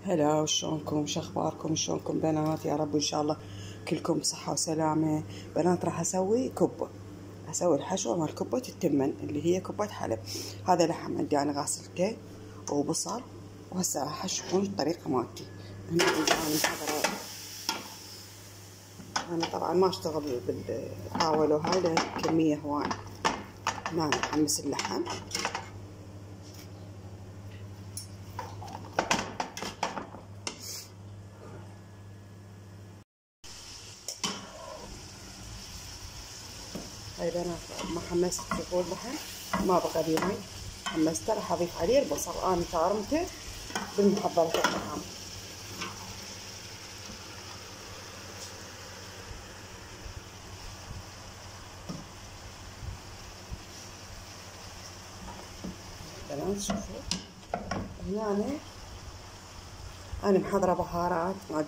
هلا، وشلونكم؟ شخباركم؟ شلونكم بنات؟ يا رب ان شاء الله كلكم بصحة وسلامة. بنات راح اسوي كبة، اسوي الحشوة مال كبة التمن اللي هي كبة حلب. هذا لحم عندي انا غاسلته وبصل، وهسه راح اشوفون الطريقة مالتي. هنا عندي انا محضرة، انا طبعا ما اشتغل بالطاولة وهاي لأن كمية هواي. هنا نحمس اللحم، هاي بنات ما حمست. شوفوا اللحم ما بقى لي مي، حمسته. راح اضيف عليه البصل، انا كارمته بالمحضرة الطعام. بنات شوفوا هنا انا محضرة بهارات مال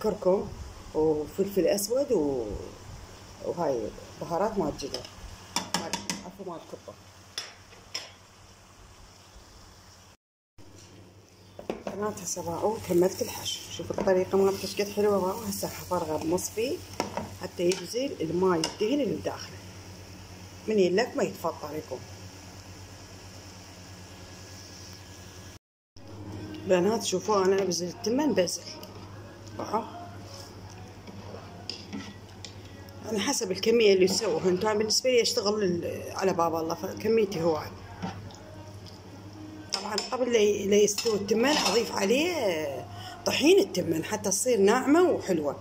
كركم وفلفل اسود وهاي بهارات مال جدر، عفوا مال كبة. بنات هسه باعوا كملت الحشو. شوفوا الطريقة مالته ايش قد حلوة. باعوا هسه حفرغه بمصفي حتى ينزل الماي الدهن اللي بداخله من يلك ما يتفطر يكون. بنات شوفوا انا بزل التمن بزل، باعوا انا حسب الكميه اللي تسووها انتم. بالنسبه لي اشتغل على باب الله، فكميتي هواي. طبعا قبل لا يستوي التمن اضيف عليه طحين التمن حتى تصير ناعمه وحلوه.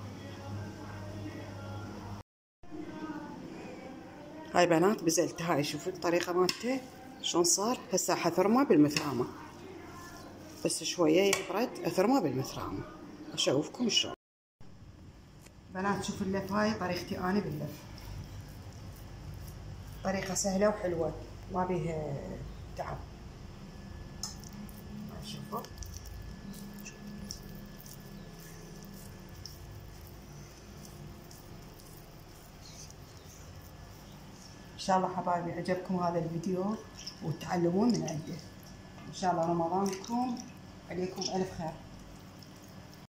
هاي بنات بزلت هاي. شوفوا الطريقه مالته شلون صار. هسه حثرمه بالمثرامه، بس شويه يبرد اثرمه بالمثرامه اشوفكم شلون. بنات شوفوا اللف، هاي طريقتي انا باللف، طريقه سهله وحلوه ما بيها تعب. شوفوا ان شاء الله حبايبي عجبكم هذا الفيديو وتعلمون من عنده. ان شاء الله رمضانكم عليكم الف خير.